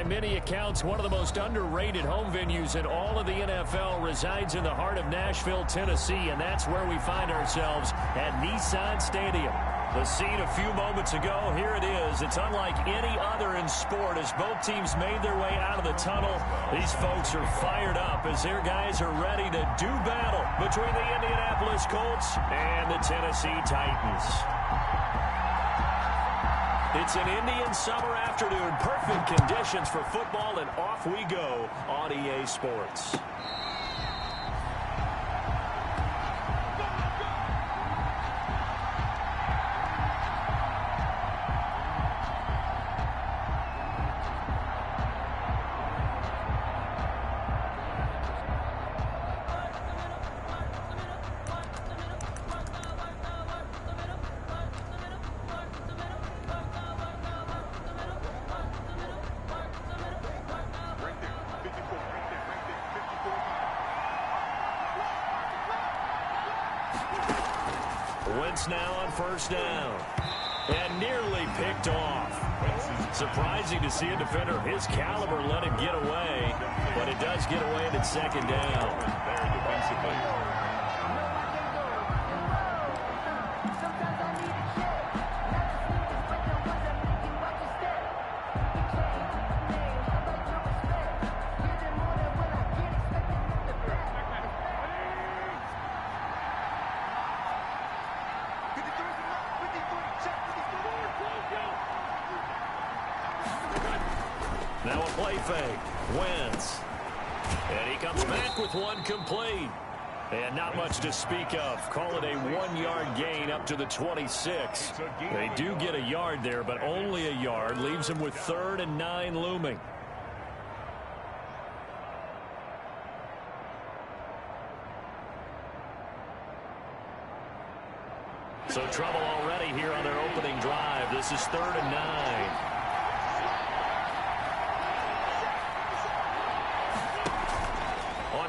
many accounts, one of the most underrated home venues in all of the NFL resides in the heart of Nashville, Tennessee, and that's where we find ourselves at Nissan Stadium. The scene a few moments ago, here it is. It's unlike any other in sport as both teams made their way out of the tunnel. These folks are fired up as their guys are ready to do battle between the Indianapolis Colts and the Tennessee Titans. It's an Indian summer afternoon. Perfect conditions for football, and off we go on EA Sports. Wentz now on first down. And nearly picked off. Surprising to see a defender of his caliber let him get away. But it does get away at second down. There defensively. Now a play fake. Wentz. And he comes back with one complete. And not much to speak of. Call it a 1-yard gain up to the 26. They do get a yard there, but only a yard. Leaves them with 3rd and 9 looming. So trouble already here on their opening drive. This is 3rd and 9.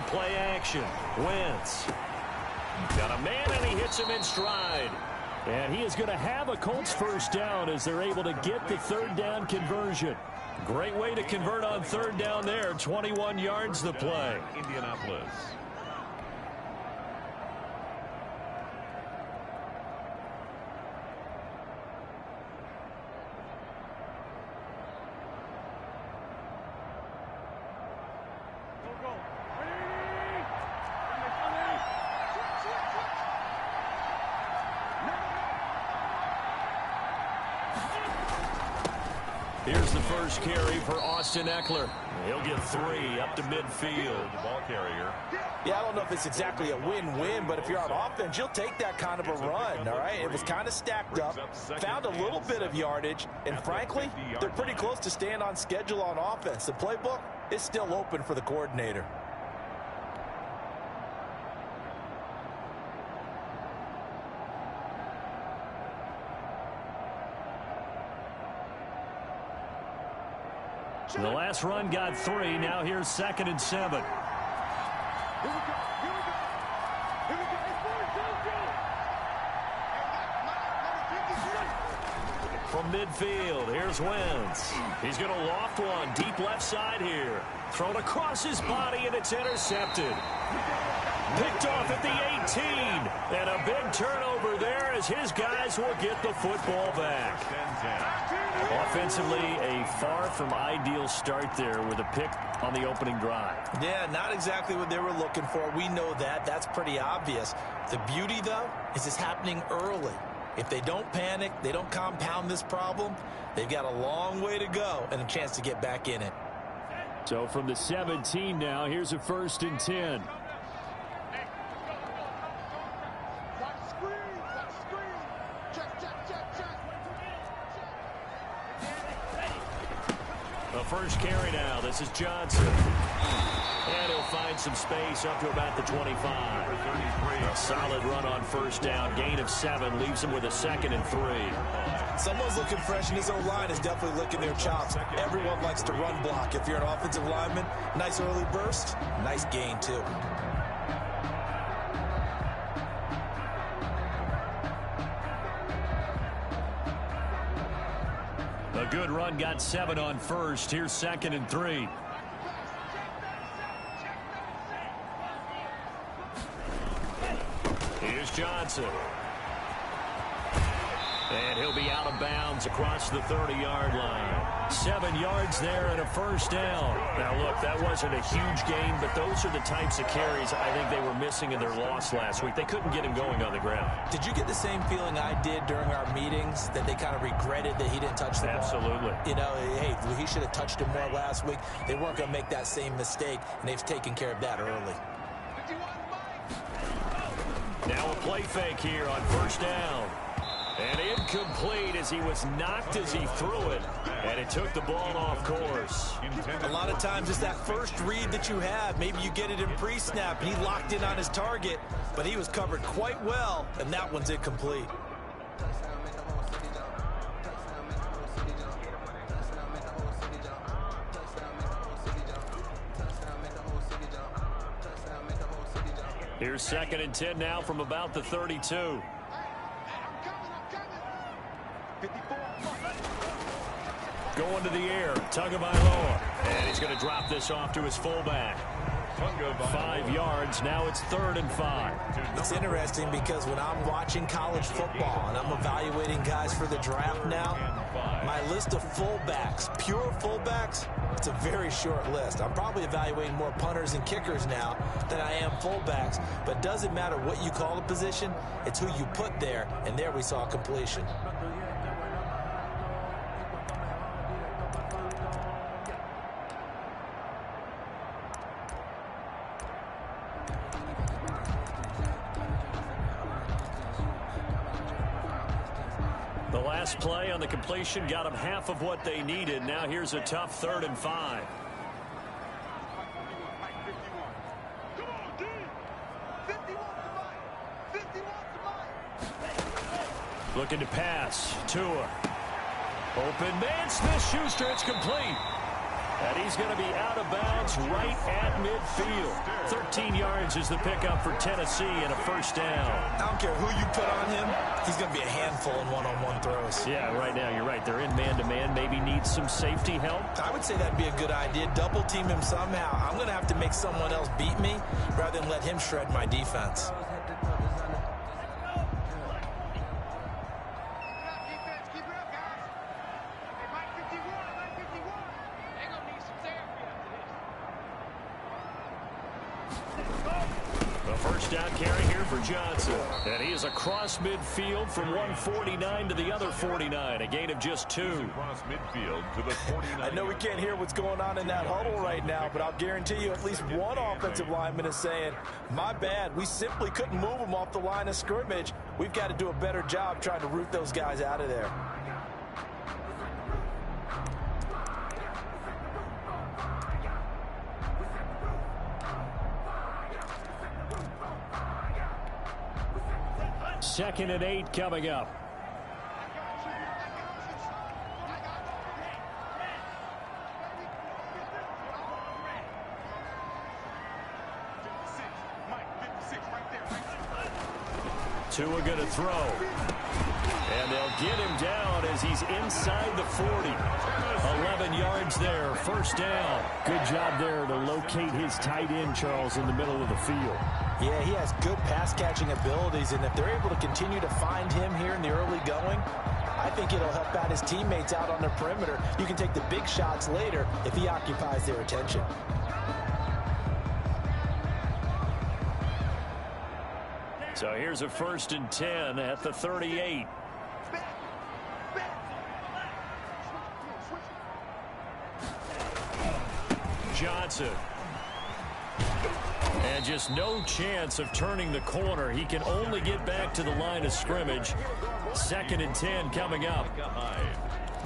Play action. Wentz. Got a man, and he hits him in stride. And he is going to have a Colts first down as they're able to get the 3rd down conversion. Great way to convert on 3rd down there. 21 yards the play. Indianapolis. Here's the first carry for Austin Eckler. He'll get 3 up to midfield. The ball carrier. Yeah, I don't know if it's exactly a win-win, but if you're on offense, you'll take that kind of a run, all right? It was kind of stacked up, found a little bit of yardage, and frankly, they're pretty close to staying on schedule on offense. The playbook is still open for the coordinator. The last run got 3. Now here's 2nd and 7. From midfield, here's Wentz. He's going to loft one deep left side here. Thrown across his body, and it's intercepted. Picked off at the 18. And a big turnover there as his guys will get the football back. Offensively, a far from ideal start there with a pick on the opening drive. Yeah, not exactly what they were looking for. We know that. That's pretty obvious. The beauty, though, is it's happening early. If they don't panic, they don't compound this problem, they've got a long way to go and a chance to get back in it. So from the 17 now, here's a 1st and 10. The first carry now. This is Johnson. And he'll find some space up to about the 25. A solid run on first down. Gain of 7 leaves him with a 2nd and 3. Someone's looking fresh, and his O-line is definitely licking their chops. Everyone likes to run block. If you're an offensive lineman, nice early burst, nice gain too. A good run got 7 on first. Here's 2nd and 3. Here's Johnson. And he'll be out of bounds across the 30-yard line. 7 yards there and a first down. Now, look, that wasn't a huge gain, but those are the types of carries I think they were missing in their loss last week. They couldn't get him going on the ground. Did you get the same feeling I did during our meetings, that they kind of regretted that he didn't touch the ball? Absolutely. You know, hey, he should have touched him more last week. They weren't going to make that same mistake, and they've taken care of that early. Now a play fake here on first down. And incomplete as he was knocked as he threw it. And it took the ball off course. A lot of times it's that first read that you have. Maybe you get it in pre-snap. He locked in on his target, but he was covered quite well, and that one's incomplete. Here's 2nd and 10 now from about the 32. Going to the air, Tagovailoa. And he's going to drop this off to his fullback. 5 yards, now it's 3rd and 5. It's interesting because when I'm watching college football and I'm evaluating guys for the draft now, my list of fullbacks, pure fullbacks, it's a very short list. I'm probably evaluating more punters and kickers now than I am fullbacks, but it doesn't matter what you call the position, it's who you put there, and there we saw completion. The last play on the completion got them half of what they needed. Now here's a tough 3rd and 5. Looking to pass. Tua. Open man. Smith-Schuster. It's complete. And he's going to be out of bounds right at midfield. 13 yards is the pickup for Tennessee and a first down. I don't care who you put on him. He's going to be a handful in one-on-one throws. Yeah, right now you're right. They're in man-to-man. Maybe needs some safety help. I would say that'd be a good idea. Double team him somehow. I'm going to have to make someone else beat me rather than let him shred my defense. First down carry here for Johnson. And he is across midfield from 149 to the other 49. A gain of just 2. Across midfield to the 49. I know we can't hear what's going on in that huddle right now, but I'll guarantee you at least one offensive lineman is saying, my bad, we simply couldn't move them off the line of scrimmage. We've got to do a better job trying to root those guys out of there. Second and 8 coming up. Tua going to throw. And they'll get him down as he's inside the 40. 11 yards there, first down. Good job there to locate his tight end, Charles, in the middle of the field. Yeah, he has good pass-catching abilities, and if they're able to continue to find him here in the early going, I think it'll help out his teammates out on the perimeter. You can take the big shots later if he occupies their attention. So here's a 1st and 10 at the 38. Johnson. And just no chance of turning the corner. He can only get back to the line of scrimmage. 2nd and 10 coming up.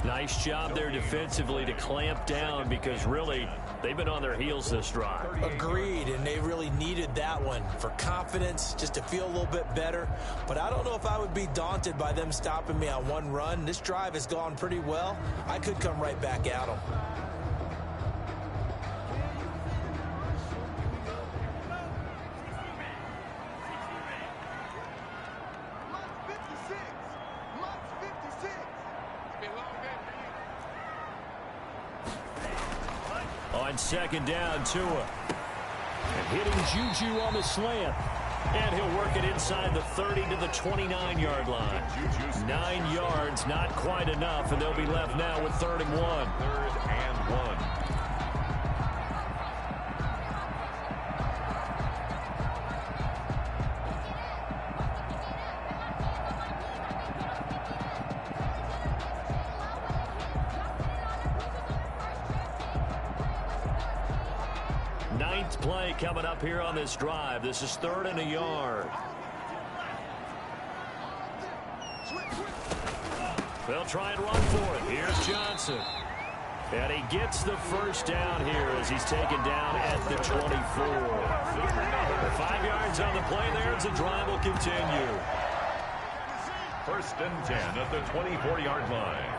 Nice job there defensively to clamp down because really they've been on their heels this drive. Agreed, and they really needed that one for confidence, just to feel a little bit better. But I don't know if I would be daunted by them stopping me on one run. This drive has gone pretty well. I could come right back at them. on second down, Tua. And hitting Juju on the slant. And he'll work it inside the 30 to the 29-yard line. 9 yards, not quite enough, and they'll be left now with 3rd and 1. 3rd and 1. Ninth play coming up here on this drive. This is 3rd and a yard. They'll try and run for it. Here's Johnson. And he gets the first down here as he's taken down at the 24. 5 yards on the play there as the drive will continue. 1st and 10 at the 24-yard line.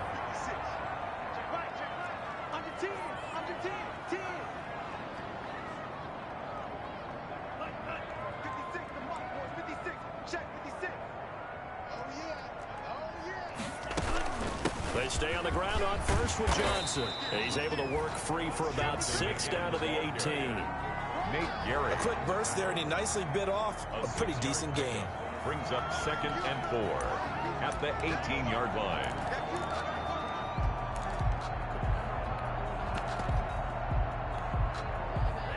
They stay on the ground on first with Johnson. He's able to work free for about 6 down to the 18. Nate Garrett. A quick burst there, and he nicely bit off a pretty decent gain. Brings up 2nd and 4 at the 18-yard line.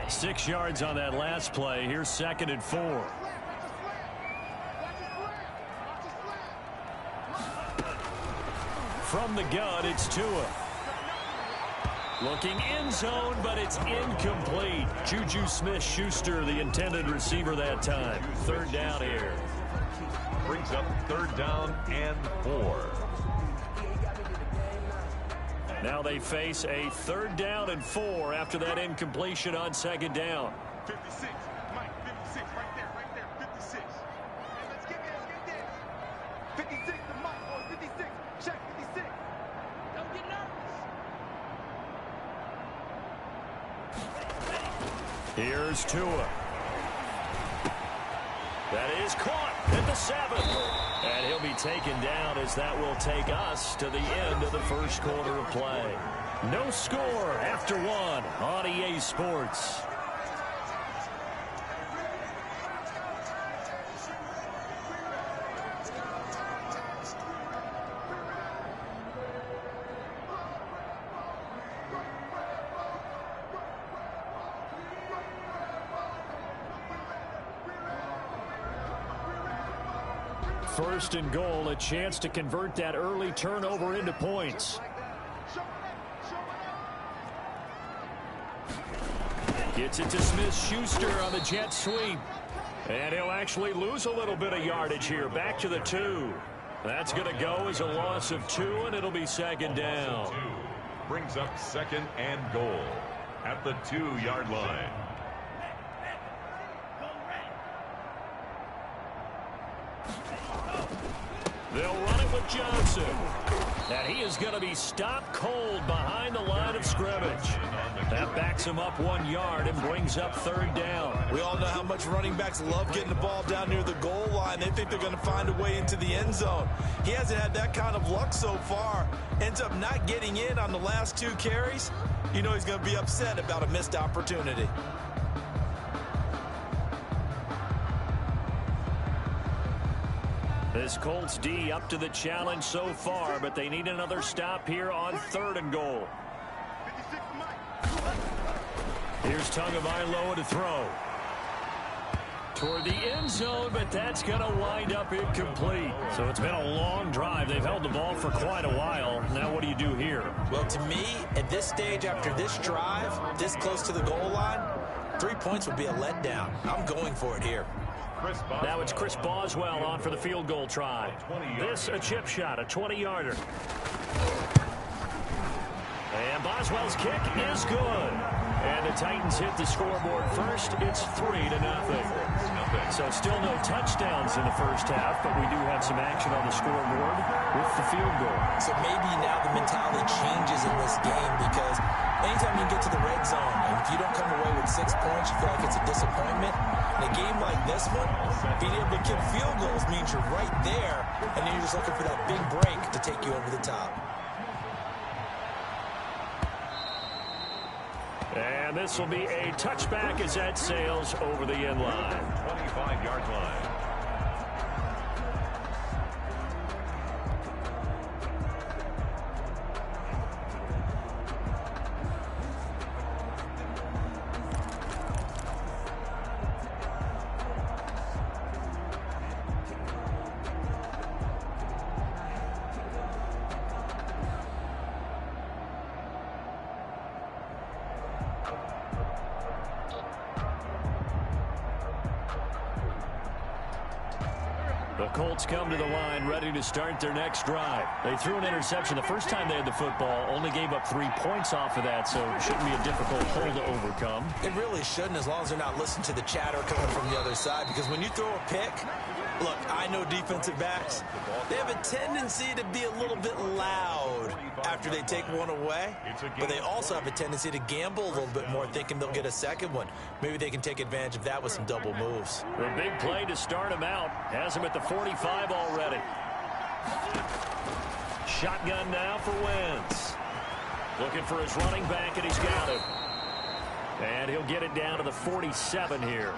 Six yards on that last play. Here's 2nd and 4. From the gun, it's Tua. Looking end zone, but it's incomplete. Juju Smith-Schuster, the intended receiver that time. 3rd down here. Brings up 3rd down and 4. Now they face a 3rd down and 4 after that incompletion on 2nd down. 56, Mike, 56, right there, 56. Hey, let's get there. 56 to Mike, boys, 56. Check 56. Don't get nervous. Here's Tua. That is caught at the 7. And he'll be taken down as that will take us to the end of the first quarter of play. No score after 1 on EA Sports. First and goal, a chance to convert that early turnover into points. Gets it to Smith-Schuster on the jet sweep. And he'll actually lose a little bit of yardage here. Back to the 2. That's going to go as a loss of 2, and it'll be 2nd down. Brings up 2nd and goal at the 2-yard line. They'll run it with Johnson. And he is going to be stopped cold behind the line of scrimmage. That backs him up 1 yard and brings up 3rd down. We all know how much running backs love getting the ball down near the goal line. They think they're going to find a way into the end zone. He hasn't had that kind of luck so far. Ends up not getting in on the last 2 carries. You know he's going to be upset about a missed opportunity. This Colts D up to the challenge so far, but they need another stop here on 3rd and goal. Here's Tagovailoa to throw. Toward the end zone, but that's going to wind up incomplete. So it's been a long drive. They've held the ball for quite a while. Now what do you do here? Well, to me, at this stage, after this drive, this close to the goal line, 3 points would be a letdown. I'm going for it here. Now it's Chris Boswell on for the field goal try. This a chip shot, a 20-yarder. And Boswell's kick is good. And the Titans hit the scoreboard first. It's 3-0. So still no touchdowns in the first half, but we do have some action on the scoreboard with the field goal. So maybe now the mentality changes in this game because anytime you get to the red zone, and if you don't come away with 6 points, you feel like it's a disappointment. In a game like this one, being able to kick field goals means you're right there, and then you're just looking for that big break to take you over the top. And And this will be a touchback as that sails over the end line. 25-yard line. The Colts come to the line ready to start their next drive. They threw an interception the first time they had the football, only gave up 3 points off of that, so it shouldn't be a difficult hole to overcome. It really shouldn't, as long as they're not listening to the chatter coming from the other side, because when you throw a pick, look, I know defensive backs, they have a tendency to be a little bit loud after they take one away, but they also have a tendency to gamble a little bit more, thinking they'll get a second one. Maybe they can take advantage of that with some double moves. The big play to start him out has him at the 45 already. Shotgun now for Wentz. Looking for his running back, and he's got it. And he'll get it down to the 47 here.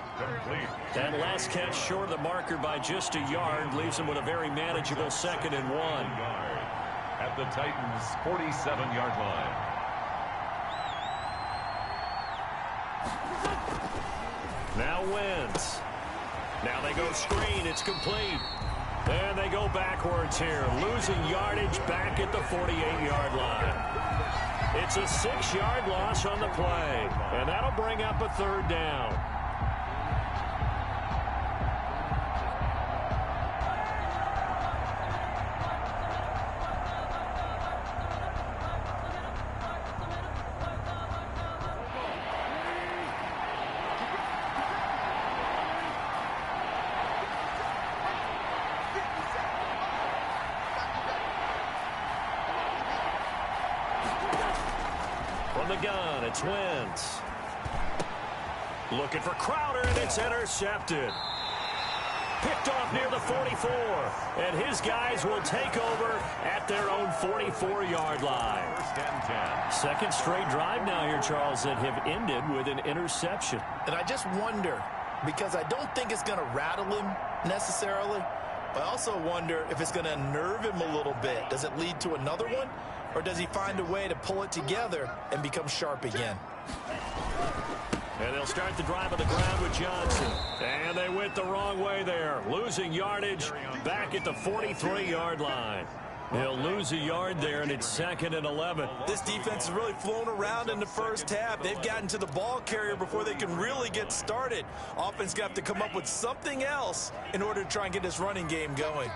That last catch short of the marker by just a yard leaves him with a very manageable 2nd and 1. At the Titans' 47-yard line. Now Wentz. Now they go screen. It's complete. And they go backwards here. Losing yardage back at the 48-yard line. It's a 6-yard loss on the play. And that'll bring up a 3rd down. From the gun, it's Wentz. Looking for Crowder, and it's intercepted. Picked off near the 44. And his guys will take over at their own 44-yard line. 1st and 10. Second straight drive now here, Charles, that have ended with an interception. And I just wonder, because I don't think it's going to rattle him necessarily, but I also wonder if it's going to unnerve him a little bit. Does it lead to another one? Or does he find a way to pull it together and become sharp again? And they'll start the drive on the ground with Johnson. And they went the wrong way there. Losing yardage back at the 43-yard line. He'll lose a yard there, and it's 2nd and 11. This defense has really flown around in the first half. They've gotten to the ball carrier before they can really get started. Offense got to come up with something else in order to try and get this running game going.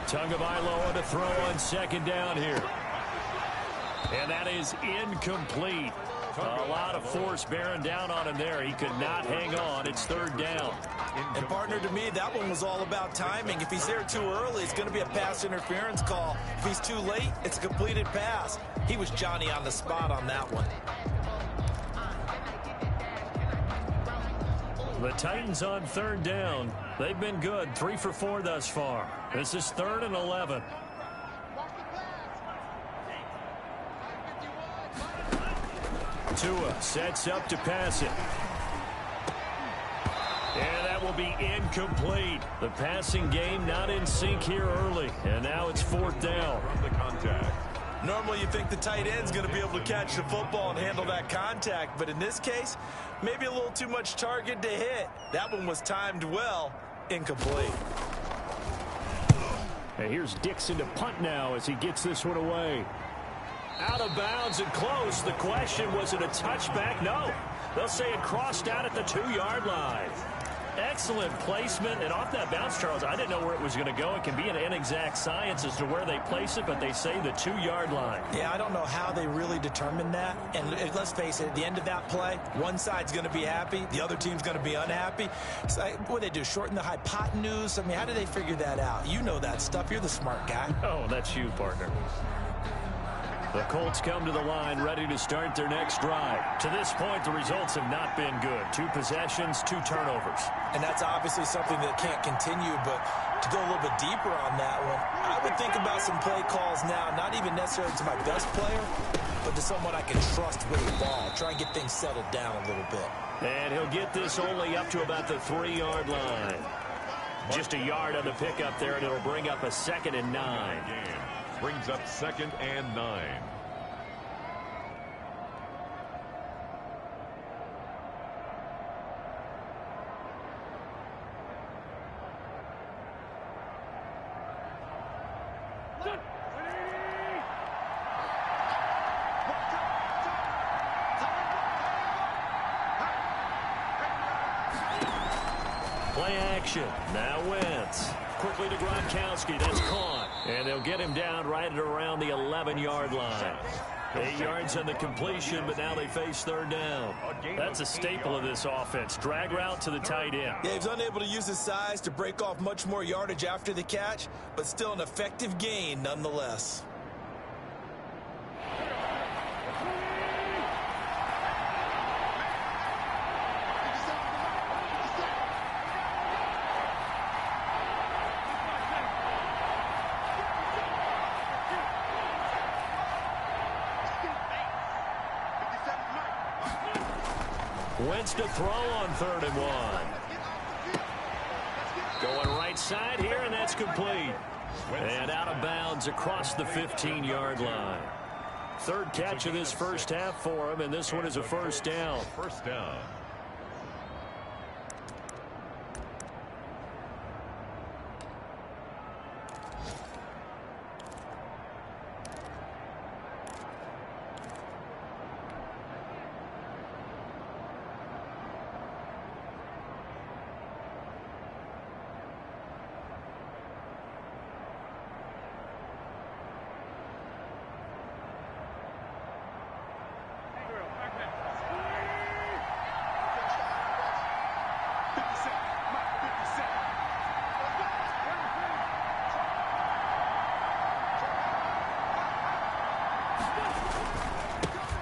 Tagovailoa to throw on 2nd down here. And that is incomplete. A lot of force bearing down on him there. He could not hang on. It's 3rd down. And, partner, to me, that one was all about timing. If he's there too early, it's going to be a pass interference call. If he's too late, it's a completed pass. He was Johnny on the spot on that one. The Titans on 3rd down. They've been good. 3 for 4 thus far. This is 3rd and 11. Tua sets up to pass it. And that will be incomplete. The passing game not in sync here early. And now it's 4th down. From the contact. Normally you think the tight end's going to be able to catch the football and handle that contact, but in this case, maybe a little too much target to hit. That one was timed well, incomplete. And here's Dixon to punt now as he gets this one away. Out of bounds and close. The question, was it a touchback? No. They'll say it crossed out at the 2-yard line. Excellent placement, and off that bounce, Charles, I didn't know where it was going to go. It can be an inexact science as to where they place it, but they say the 2-yard line. Yeah, I don't know how they really determined that. And let's face it, at the end of that play, one side's going to be happy, the other team's going to be unhappy. So, what do they do, shorten the hypotenuse? I mean, how do they figure that out? You know that stuff. You're the smart guy. Oh, that's you, partner. The Colts come to the line ready to start their next drive. To this point, the results have not been good. 2 possessions, 2 turnovers. And that's obviously something that can't continue, but to go a little bit deeper on that one, I would think about some play calls now, not even necessarily to my best player, but to someone I can trust with the ball. Try and get things settled down a little bit. And he'll get this only up to about the 3-yard line. Just a yard on the pickup there, and it'll bring up a 2nd and 9. Brings up 2nd and 9. Play action. Now Wentz. Quickly to Gronkowski. That's caught. And they'll get him down right at around the 11-yard line. 8 yards on the completion, but now they face 3rd down. That's a staple of this offense. Drag route to the tight end. Yeah, he's unable to use his size to break off much more yardage after the catch, but still an effective gain nonetheless. Wentz to throw on 3rd and 1. Going right side here, and that's complete. And out of bounds across the 15-yard line. 3rd catch of this first half for him, and this one is a 1st down. 1st down.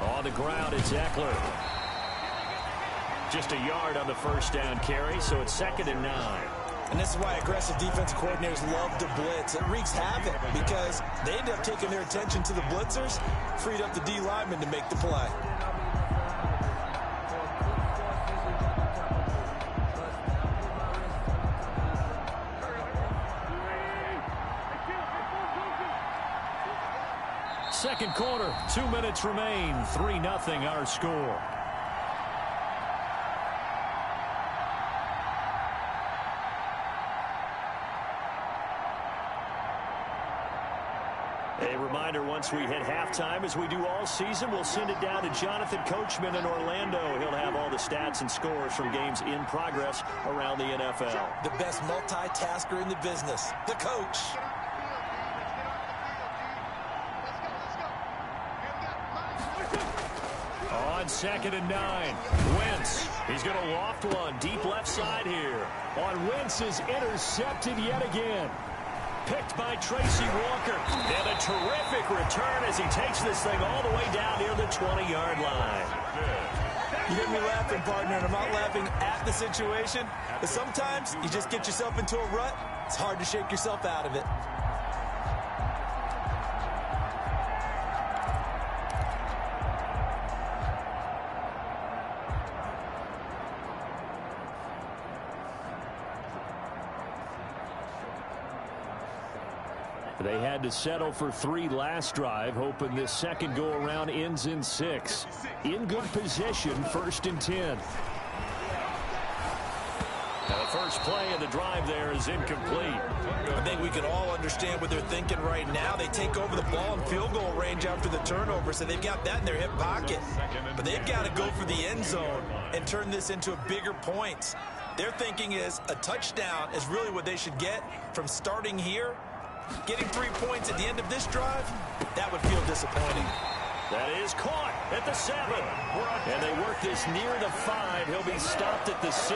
On the ground, it's Eckler. Just a yard on the 1st down carry, so it's 2nd and 9. And this is why aggressive defensive coordinators love to blitz. It wreaks havoc because they end up taking their attention to the blitzers, freed up the D lineman to make the play. Second quarter, 2 minutes remain. 3-0 our score. A reminder, once we hit halftime, as we do all season, we'll send it down to Jonathan Coachman in Orlando. He'll have all the stats and scores from games in progress around the NFL. The best multitasker in the business, the coach. On 2nd and 9, Wentz. He's going to loft one deep left side here. On Wentz is intercepted yet again. Picked by Tracy Walker. And a terrific return as he takes this thing all the way down near the 20-yard line. You hear me laughing, partner, and I'm not laughing at the situation. But sometimes you just get yourself into a rut. It's hard to shake yourself out of it. They had to settle for 3 last drive, hoping this second go-around ends in 6. In good position, 1st and 10. Now the first play of the drive there is incomplete. I think we can all understand what they're thinking right now. They take over the ball in field goal range after the turnover, so they've got that in their hip pocket. But they've got to go for the end zone and turn this into a bigger point. Their thinking is a touchdown is really what they should get from starting here. Getting 3 points at the end of this drive, that would feel disappointing. That is caught at the 7. And they work this near the 5. He'll be stopped at the 6.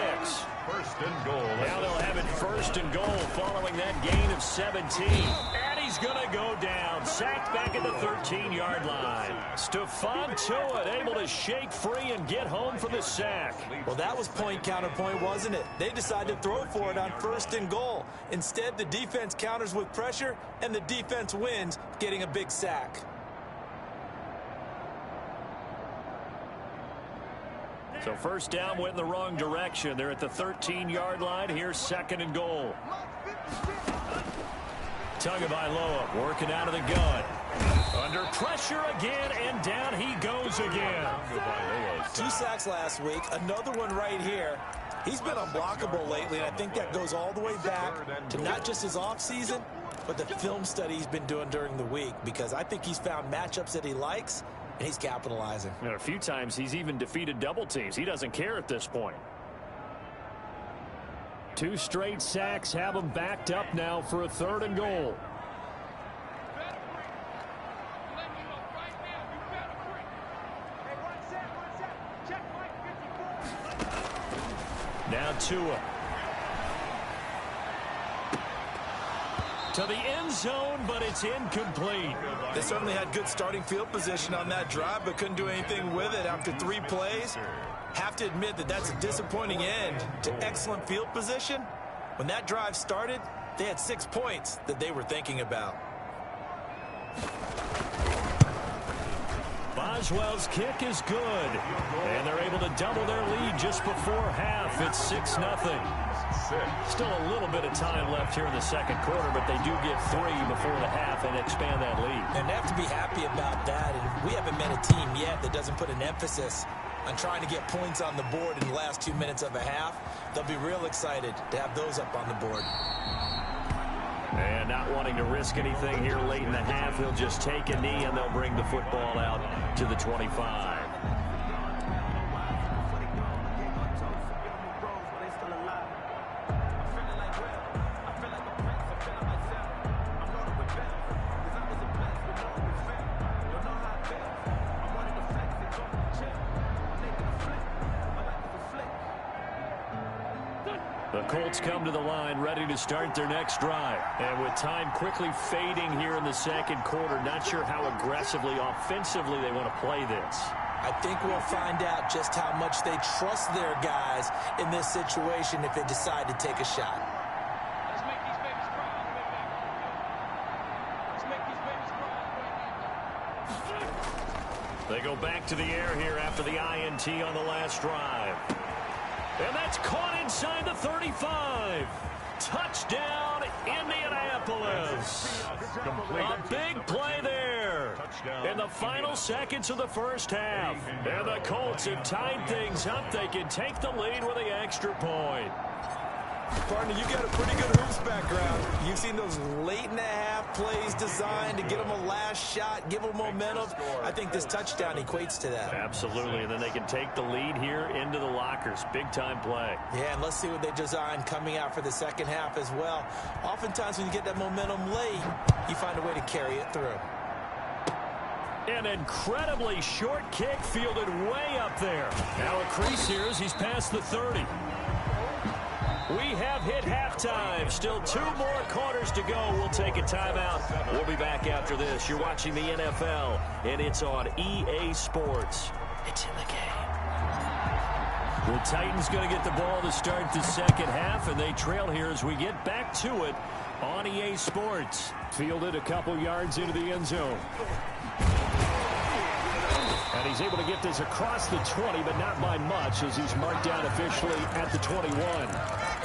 1st and goal. Now they'll have it 1st and goal following that gain of 17. And he he's going to go down. Sacked back at the 13-yard line. Stephon Tuitt able to shake free and get home for the sack. Well, that was point counterpoint, wasn't it? They decided to throw for it on 1st and goal. Instead, the defense counters with pressure, and the defense wins, getting a big sack. So first down went in the wrong direction. They're at the 13-yard line. Here's 2nd and goal. Tagovailoa working out of the gun. Under pressure again, and down he goes again. 2 sacks last week, another one right here. He's been unblockable lately, and I think that goes all the way back to not just his offseason, but the film study he's been doing during the week, because I think he's found matchups that he likes, and he's capitalizing. And a few times he's even defeated double teams. He doesn't care at this point. 2 straight sacks have him backed up now for a 3rd and goal. Now Tua. To the end zone, but it's incomplete. They certainly had good starting field position on that drive, but couldn't do anything with it after 3 plays. Have to admit that that's a disappointing end to excellent field position. When that drive started, they had 6 points that they were thinking about. Boswell's kick is good. And they're able to double their lead just before half. It's 6-0. Still a little bit of time left here in the 2nd quarter, but they do get 3 before the half and expand that lead. And they have to be happy about that. And we haven't met a team yet that doesn't put an emphasis on trying to get points on the board in the last 2 minutes of a half. They'll be real excited to have those up on the board. And not wanting to risk anything here late in the half, he'll just take a knee and they'll bring the football out to the 25. The Colts come to the line ready to start their next drive. And with time quickly fading here in the 2nd quarter, not sure how aggressively, offensively they want to play this. I think we'll find out just how much they trust their guys in this situation if they decide to take a shot. Let's make these babies cry. Let's make these babies cry. They go back to the air here after the INT on the last drive. And that's caught inside the 35. Touchdown, Indianapolis. A big play there in the final seconds of the first half. And the Colts have tied things up. They can take the lead with the extra point. Partner, you got a pretty good hoops background. You've seen those late-in-the-half plays designed to give them a last shot, give them momentum. I think this touchdown equates to that. Absolutely, and then they can take the lead here into the lockers. Big-time play. Yeah, and let's see what they design coming out for the 2nd half as well. Oftentimes when you get that momentum late, you find a way to carry it through. An incredibly short kick fielded way up there. Now a crease here as he's past the 30. We have hit halftime. Still 2 more quarters to go. We'll take a timeout. We'll be back after this. You're watching the NFL, and it's on EA Sports. It's in the game. The Titans going to get the ball to start the 2nd half, and they trail here as we get back to it on EA Sports. Fielded a couple yards into the end zone. And he's able to get this across the 20, but not by much as he's marked down officially at the 21.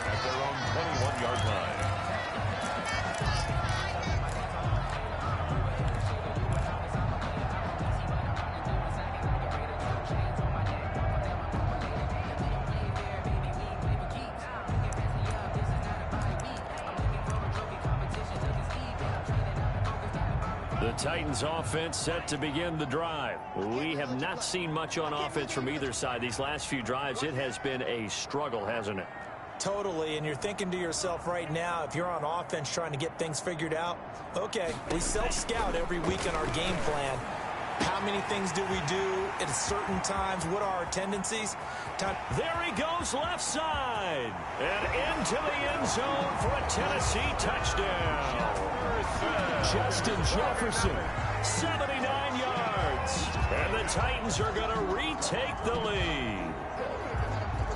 At their own 21-yard line. The Titans offense set to begin the drive. We have not seen much on offense from either side. These last few drives, it has been a struggle, hasn't it? Totally, and you're thinking to yourself right now, if you're on offense trying to get things figured out, okay, we self-scout every week in our game plan. How many things do we do at certain times, what are our tendencies? There he goes left side. And into the end zone for a Tennessee touchdown. Justin Jefferson, 79 yards. And the Titans are going to retake the lead.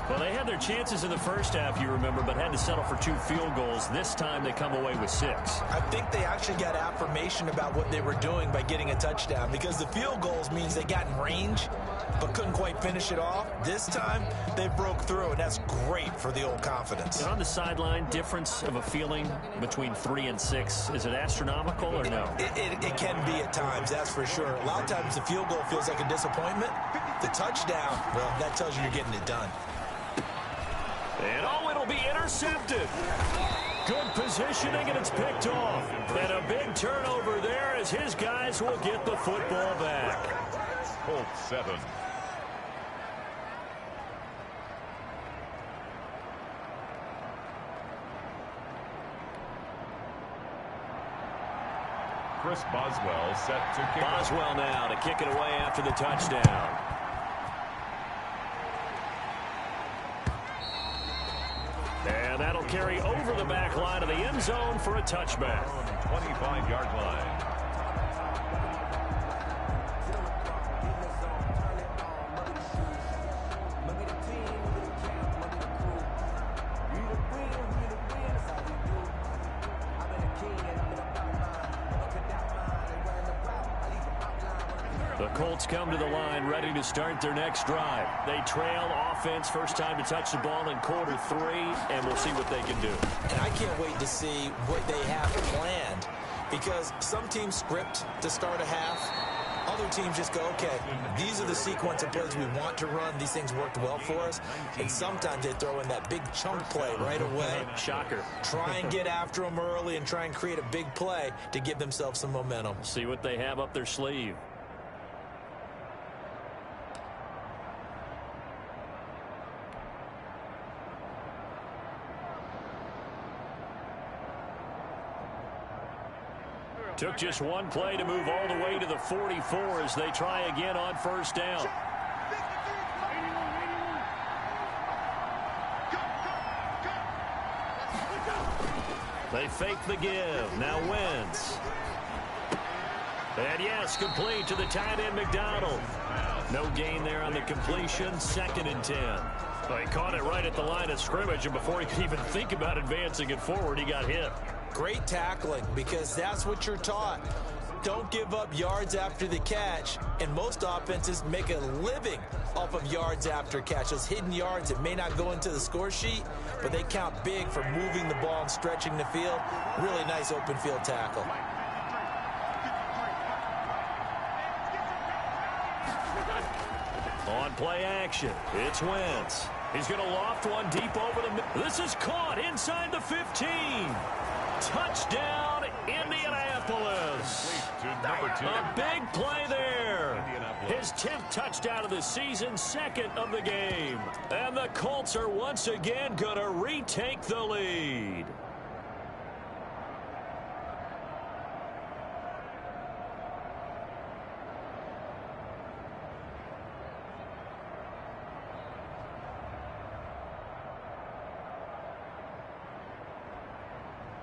Well, they had their chances in the first half, you remember, but had to settle for 2 field goals. This time they come away with 6. I think they actually got affirmation about what they were doing by getting a touchdown, because the field goals means they got in range but couldn't quite finish it off. This time they broke through, and that's great for the old confidence. And on the sideline, difference of a feeling between 3 and 6, is it astronomical or no? It can be at times, that's for sure. A lot of times the field goal feels like a disappointment. The touchdown, well, that tells you you're getting it done. And it'll be intercepted. Good positioning, and it's picked off. And a big turnover there as his guys will get the football back. Colts 7. Chris Boswell set to kick. Boswell now to kick it away after the touchdown. And that'll carry over the back line of the end zone for a touchback. 25-yard line. The Colts come to the line ready to start their next drive. They trail offense, first time to touch the ball in quarter 3, and we'll see what they can do. And I can't wait to see what they have planned, because some teams script to start a half. Other teams just go, okay, these are the sequence of plays we want to run. These things worked well for us. And sometimes they throw in that big chunk play right away. Shocker. Try and get after them early and try and create a big play to give themselves some momentum. See what they have up their sleeve. Took just one play to move all the way to the 44 as they try again on first down. They fake the give. Now Wentz. And yes, complete to the tight end McDonald. No gain there on the completion. 2nd and 10. Well, he caught it right at the line of scrimmage, and before he could even think about advancing it forward, he got hit. Great tackling, because that's what you're taught. Don't give up yards after the catch, and most offenses make a living off of yards after catch. Those hidden yards that may not go into the score sheet, but they count big for moving the ball and stretching the field. Really nice open field tackle. On play action, it's Wentz. He's going to loft one deep over the middle. This is caught inside the 15. Touchdown, Indianapolis. A big play there. His 10th touchdown of the season, 2nd of the game. And the Colts are once again going to retake the lead.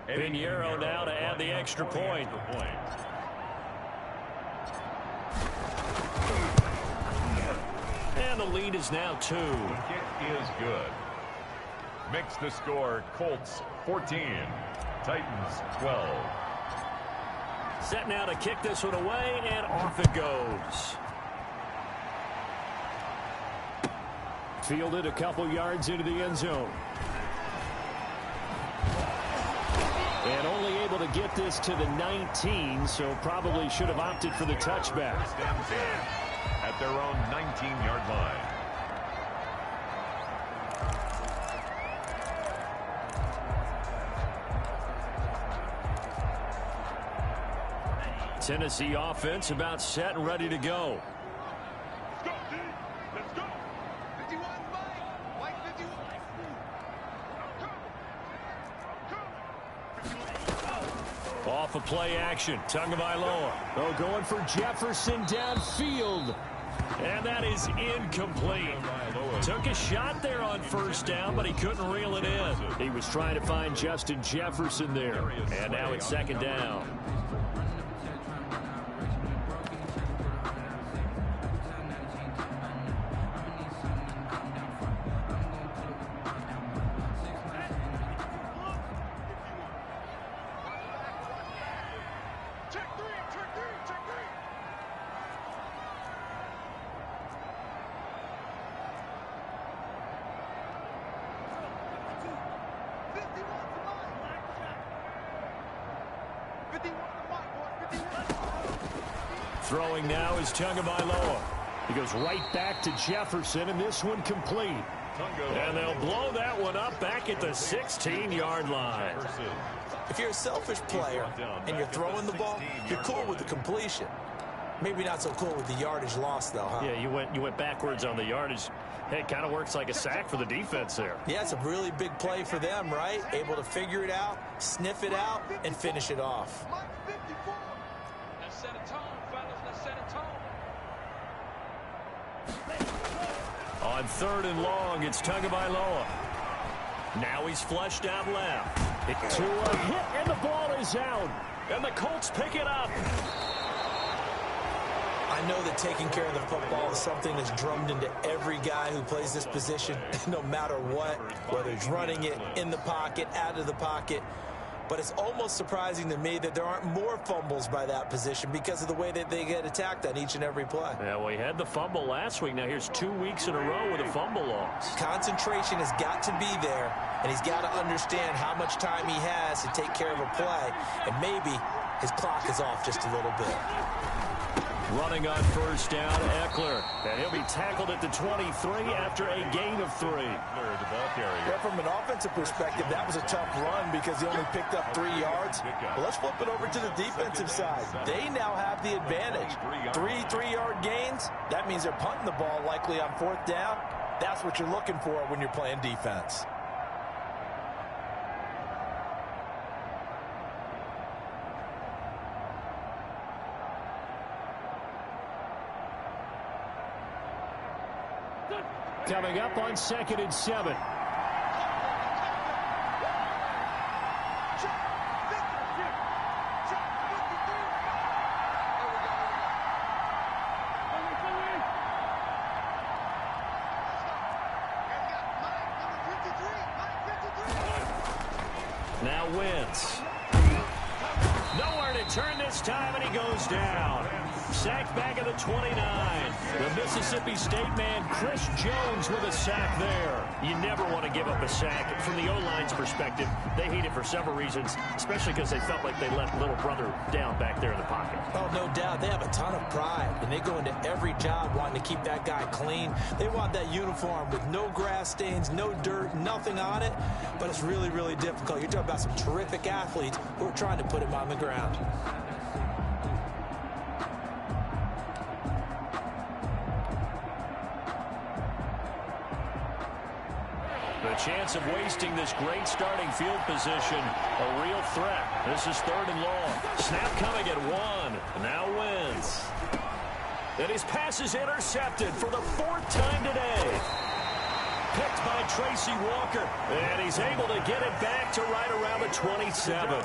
Pinheiro now to add the extra point. And the lead is now 2. The kick is good. Makes the score Colts 14, Titans 12. Set now to kick this one away, and off it goes. Fielded a couple yards into the end zone. And only able to get this to the 19, so probably should have opted for the touchback. At their own 19-yard line. Tennessee offense about set and ready to go. Let's go, D. Let's go. 51, Mike. 51. Off of play action. Tagovailoa. Oh, going for Jefferson downfield. And that is incomplete. Took a shot there on first down, but he couldn't reel it in. He was trying to find Justin Jefferson there. And now it's second down. Throwing now is Tagovailoa. He goes right back to Jefferson, and this one complete. And they'll blow that one up back at the 16-yard line. If you're a selfish player and you're throwing the ball, you're cool with the completion. Maybe not so cool with the yardage loss, though, huh? Yeah, you went backwards on the yardage. Hey, it kind of works like a sack for the defense there. Yeah, it's a really big play for them, right? Able to figure it out, sniff it out, and finish it off. Let's set a tone, fellas. Let's set a tone. On 3rd and long, it's Tagovailoa. Now he's flushed out left. To a hit, and the ball is out. And the Colts pick it up. I know that taking care of the football is something that's drummed into every guy who plays this position, no matter what, whether he's running it, in the pocket, out of the pocket. But it's almost surprising to me that there aren't more fumbles by that position because of the way that they get attacked on each and every play. Yeah, well, he had the fumble last week. Now here's 2 weeks in a row with a fumble loss. Concentration has got to be there, and he's got to understand how much time he has to take care of a play, and maybe his clock is off just a little bit. Running on first down, Eckler. And he'll be tackled at the 23 after a gain of 3. Yeah, from an offensive perspective, that was a tough run because he only picked up 3 yards. Well, let's flip it over to the defensive side. They now have the advantage. 3 3-yard gains. That means they're punting the ball likely on 4th down. That's what you're looking for when you're playing defense. Coming up on 2nd and 7. Now Wentz. Nowhere to turn this time, and he goes down. Sacked back at the 29. The Mississippi State man, Chris Jones, with a sack there. You never want to give up a sack. From the O-line's perspective, they hate it for several reasons, especially because they felt like they let little brother down back there in the pocket. Oh, no doubt. They have a ton of pride, and they go into every job wanting to keep that guy clean. They want that uniform with no grass stains, no dirt, nothing on it, but it's really, really difficult. You're talking about some terrific athletes who are trying to put him on the ground. The chance of wasting this great starting field position, a real threat. This is 3rd and long. Snap coming at 1. Now Wentz. And his pass is intercepted for the 4th time today. Picked by Tracy Walker. And he's able to get it back to right around the 27.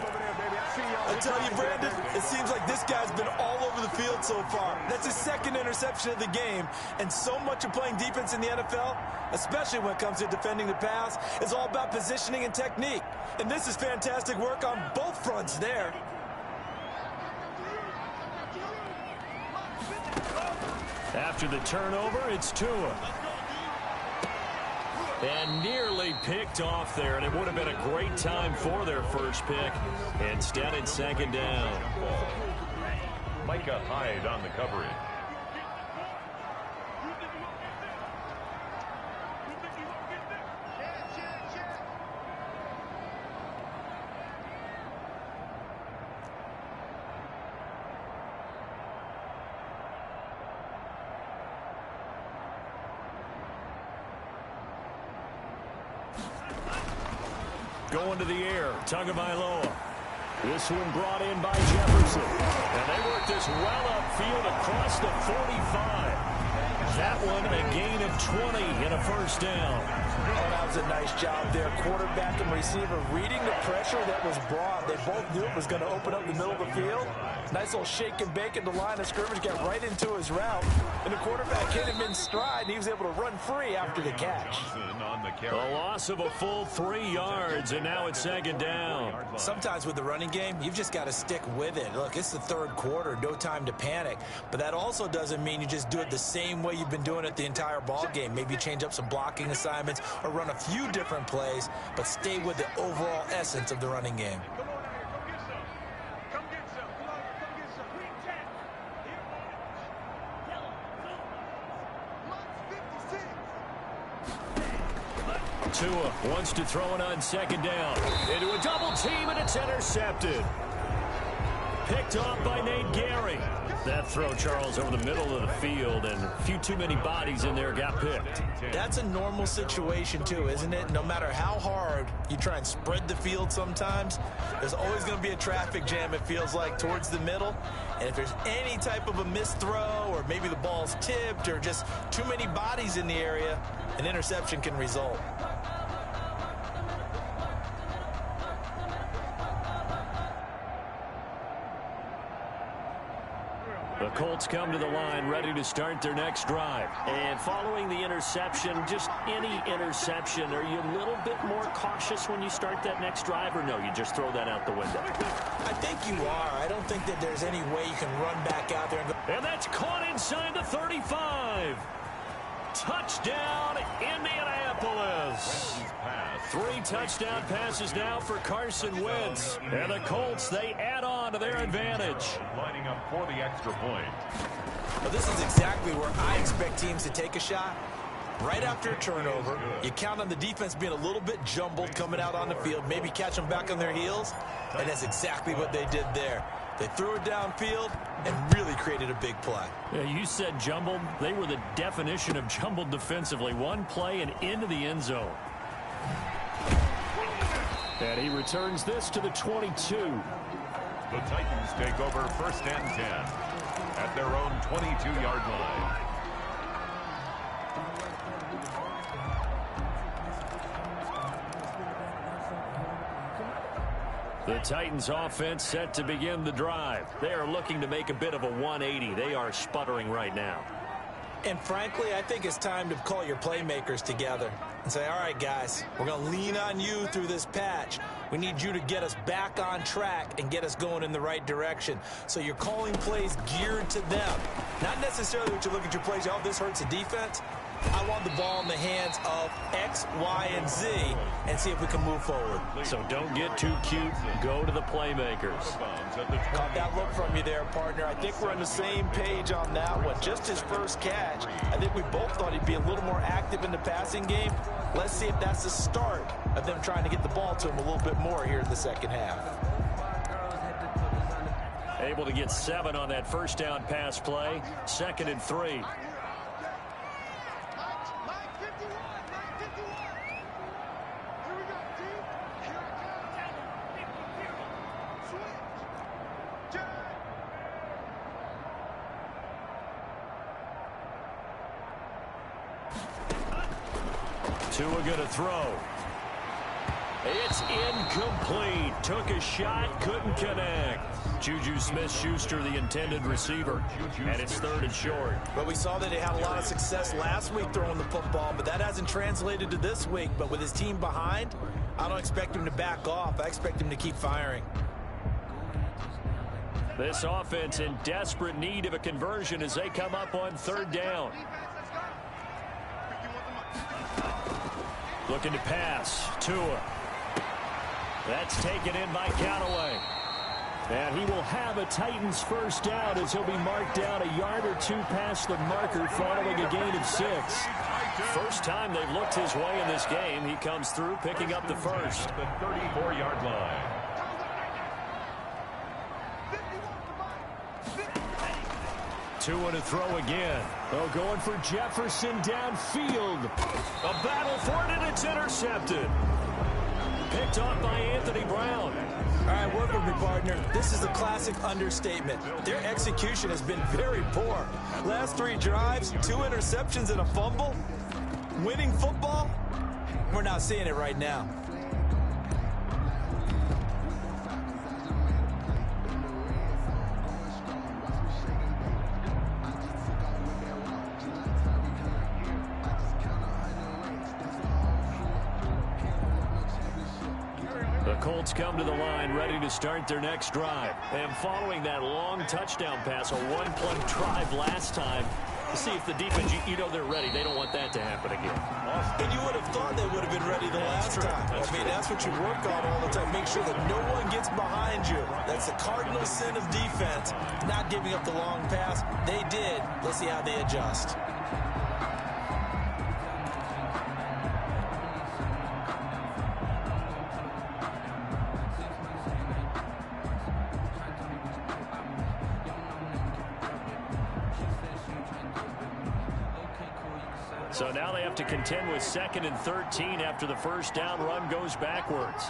I tell you, Brandon, it seems like this guy's been all over the field so far. That's his 2nd interception of the game. And so much of playing defense in the NFL, especially when it comes to defending the pass, is all about positioning and technique. And this is fantastic work on both fronts there. After the turnover, it's Tua. And nearly picked off there, and it would have been a great time for their first pick. Instead, it's 2nd down. Micah Hyde on the coverage. Going to the air, Tagovailoa. This one brought in by Jefferson. And they work this well upfield across the 45. That one a gain of 20 and a first down. Oh, that was a nice job there. Quarterback and receiver reading the pressure that was brought. They both knew it was going to open up the middle of the field. Nice little shake and bake at the line of scrimmage, got right into his route. And the quarterback hit him in stride, and he was able to run free after the catch. A loss of a full 3 yards, and now it's second down. Sometimes with the running game, you've just got to stick with it. Look, it's the third quarter, no time to panic. But that also doesn't mean you just do it the same way you've been doing it the entire ball game. Maybe change up some blocking assignments or run a few different plays, but stay with the overall essence of the running game. Tua wants to throw it on second down. Into a double team, and it's intercepted. Picked off by Nate Gary. That throw, Charles, over the middle of the field, and a few too many bodies in there got picked. That's a normal situation, too, isn't it? No matter how hard you try and spread the field sometimes, there's always going to be a traffic jam, it feels like, towards the middle. And if there's any type of a missed throw, or maybe the ball's tipped, or just too many bodies in the area, an interception can result. The Colts come to the line ready to start their next drive. And following the interception, just any interception, are you a little bit more cautious when you start that next drive, or no, you just throw that out the window? I think you are. I don't think that there's any way you can run back out there and go. And that's caught inside the 35. Touchdown, Indianapolis. 3 touchdown passes now for Carson Wentz. And the Colts, they add on to their advantage. Lining up for the extra point. Well, this is exactly where I expect teams to take a shot. Right after a turnover, you count on the defense being a little bit jumbled coming out on the field, maybe catch them back on their heels, and that's exactly what they did there. They threw it downfield and really created a big play. Yeah, you said jumbled. They were the definition of jumbled defensively. One play and into the end zone. And he returns this to the 22. The Titans take over 1st and 10 at their own 22-yard line. The Titans offense set to begin the drive. They are looking to make a bit of a 180. They are sputtering right now. And frankly, I think it's time to call your playmakers together and say, all right, guys, we're going to lean on you through this patch. We need you to get us back on track and get us going in the right direction. So you're calling plays geared to them. Not necessarily what you look at your plays, oh, this hurts the defense. I want the ball in the hands of X, Y, and Z and see if we can move forward. So don't get too cute. Go to the playmakers. Caught that look from you there, partner. I think we're on the same page on that one. Just his first catch. I think we both thought he'd be a little more active in the passing game. Let's see if that's the start of them trying to get the ball to him a little bit more here in the second half. Able to get 7 on that first down pass play. 2nd and 3. Tua gonna throw. It's incomplete. Took a shot, couldn't connect. Juju Smith-Schuster, the intended receiver, and it's 3rd and short. But we saw that he had a lot of success last week throwing the football, but that hasn't translated to this week. But with his team behind, I don't expect him to back off. I expect him to keep firing. This offense in desperate need of a conversion as they come up on 3rd down. Looking to pass. Tua. That's taken in by Callaway. And he will have a Titans first down as he'll be marked down a yard or 2 past the marker following a gain of 6. First time they've looked his way in this game. He comes through picking up the first. The 34-yard line. Tua to throw again. Oh, going for Jefferson downfield. A battle for it, and it's intercepted. Picked off by Anthony Brown. All right, work with me, partner. This is a classic understatement. Their execution has been very poor. Last 3 drives, 2 interceptions and a fumble. Winning football? We're not seeing it right now. The Colts come to the line ready to start their next drive. And following that long touchdown pass, a one-play drive last time, to see if the defense, you know they're ready. They don't want that to happen again. And you would have thought they would have been ready the last time. That's what you work on all the time. Make sure that no one gets behind you. That's the cardinal sin of defense, not giving up the long pass. They did. Let's see how they adjust. So now they have to contend with 2nd and 13 after the first down run goes backwards.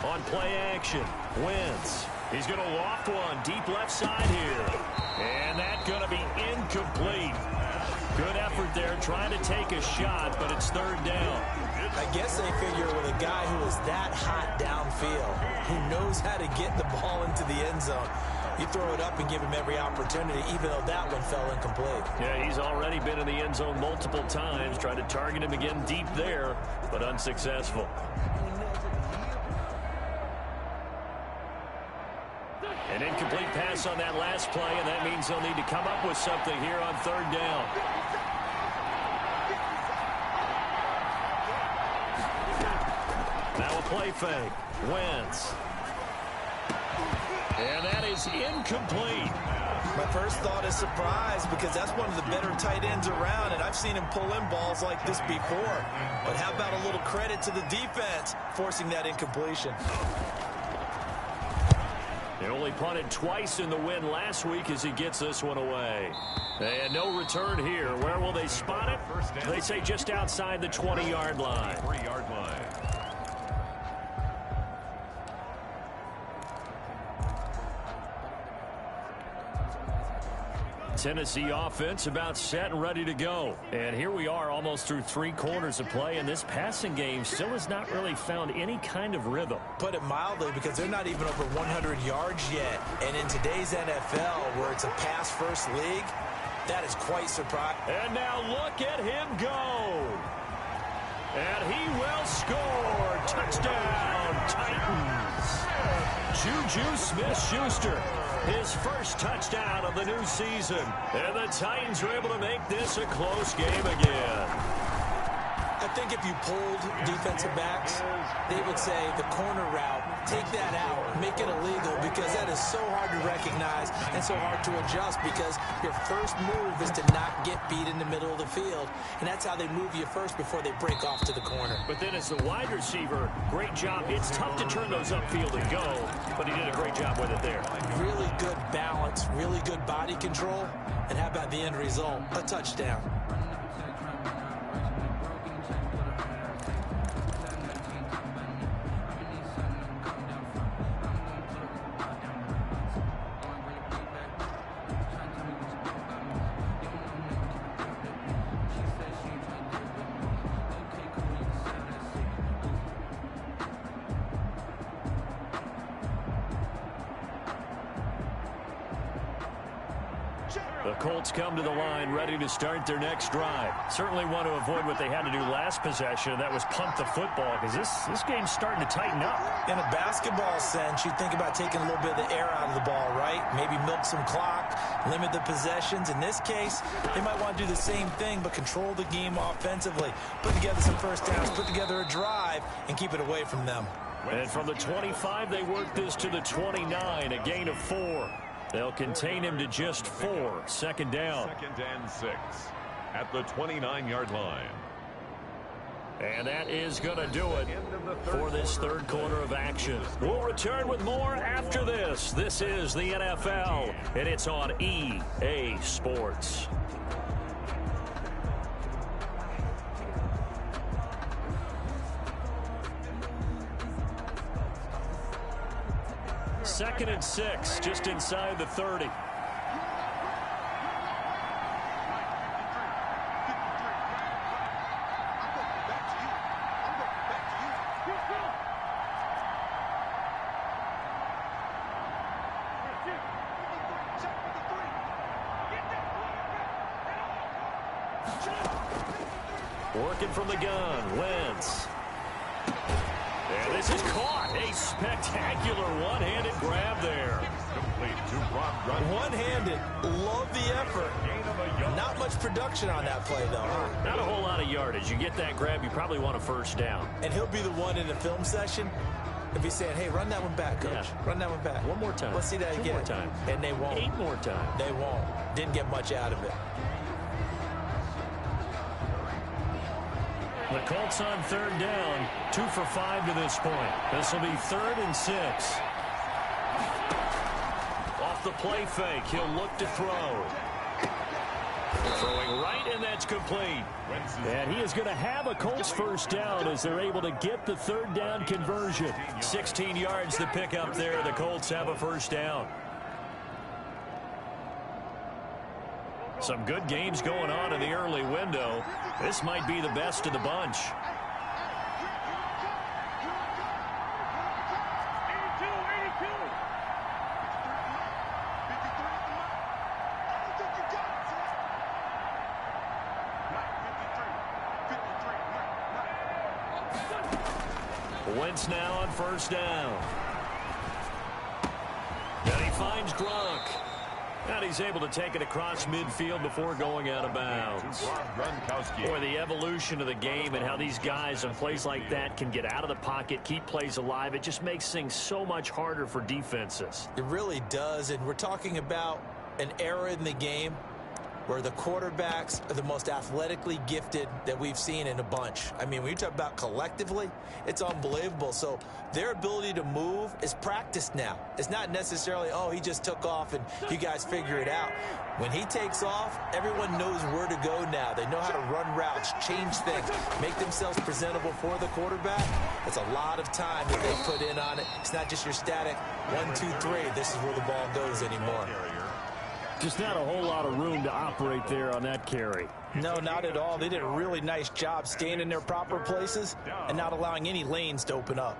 On play action, Wentz. He's going to loft one deep left side here. And that's going to be incomplete. Good effort there trying to take a shot, but it's 3rd down. I guess they figure with a guy who is that hot downfield, who knows how to get the ball into the end zone, you throw it up and give him every opportunity, even though that one fell incomplete. Yeah, he's already been in the end zone multiple times, tried to target him again deep there, but unsuccessful. An incomplete pass on that last play, and that means they'll need to come up with something here on 3rd down. Now a play fake. Wentz. And that is incomplete. My first thought is surprise, because that's one of the better tight ends around, and I've seen him pull in balls like this before. But how about a little credit to the defense forcing that incompletion? They only punted twice in the win last week as he gets this one away. And no return here. Where will they spot it? They say just outside the 20-yard line. 3-yard line. Tennessee offense about set and ready to go. And here we are almost through 3 quarters of play, and this passing game still has not really found any kind of rhythm. Put it mildly, because they're not even over 100 yards yet. And in today's NFL, where it's a pass-first league, that is quite surprising. And now look at him go. And he will score. Touchdown, Titans. Juju Smith-Schuster. His first touchdown of the new season. And the Titans are able to make this a close game again. I think if you pulled defensive backs, they would say the corner route, take that out, make it illegal, because that is so hard to recognize and so hard to adjust, because your first move is to not get beat in the middle of the field. And that's how they move you first before they break off to the corner. But then as the wide receiver, great job. It's tough to turn those upfield and go, but he did a great job with it there. Really good balance, really good body control. And how about the end result? A touchdown. The Colts come to the line ready to start their next drive. Certainly want to avoid what they had to do last possession, and that was punt the football, because this game's starting to tighten up. In a basketball sense, you think about taking a little bit of the air out of the ball, right? Maybe milk some clock, limit the possessions. In this case, they might want to do the same thing, but control the game offensively. Put together some first downs, put together a drive, and keep it away from them. And from the 25, they work this to the 29, a gain of 4. They'll contain him to just 4. 2nd down. 2nd and 6 at the 29-yard line. And that is going to do it for this 3rd quarter of action. We'll return with more after this. This is the NFL, and it's on EA Sports. 2nd and 6, just inside the 30. Working from the gun, Wentz. And this is caught. A spectacular one-handed grab there. Complete to Brock run. One-handed. Love the effort. Not much production on that play, though. Not a whole lot of yardage. You get that grab, you probably want a first down. And he'll be the one in the film session. If he's saying, hey, run that one back, coach. Yeah. Run that one back. One more time. Let's see that 2 again. more times. And they won't. 8 more times. They won't. Didn't get much out of it. The Colts on 3rd down, 2 for 5 to this point. This will be 3rd and 6. Off the play fake, he'll look to throw. Throwing right, and that's complete. And he is going to have a Colts first down as they're able to get the 3rd down conversion. 16 yards to pick up there. The Colts have a first down. Some good games going on in the early window. This might be the best of the bunch. Wentz now on first down. And he finds Gronk. And he's able to take it across midfield before going out of bounds. Boy, the evolution of the game and how these guys in plays like that can get out of the pocket, keep plays alive, it just makes things so much harder for defenses. It really does, and we're talking about an era in the game where the quarterbacks are the most athletically gifted that we've seen in a bunch. I mean, when you talk about collectively, it's unbelievable. So their ability to move is practiced now. It's not necessarily, oh, he just took off and you guys figure it out. When he takes off, everyone knows where to go now. They know how to run routes, change things, make themselves presentable for the quarterback. It's a lot of time that they put in on it. It's not just your static 1, 2, 3. This is where the ball goes anymore. Just not a whole lot of room to operate there on that carry. No, not at all. They did a really nice job staying in their proper places and not allowing any lanes to open up.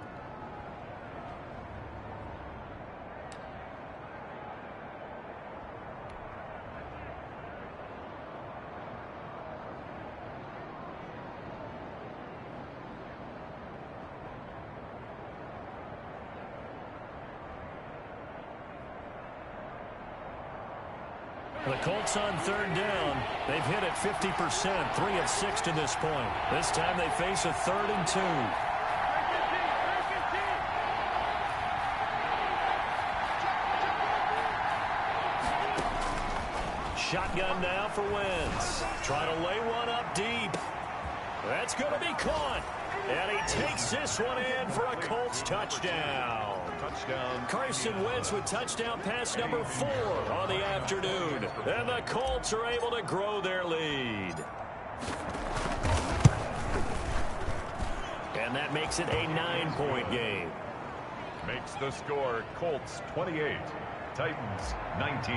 The Colts on 3rd down. They've hit it 50%, 3 of 6 to this point. This time they face a 3rd and 2. Shotgun now for Wentz. Trying to lay one up deep. That's going to be caught. And he takes this one in for a Colts touchdown. Carson Wentz with touchdown pass number 4 on the afternoon. And the Colts are able to grow their lead. And that makes it a 9-point game. Makes the score Colts 28, Titans 19.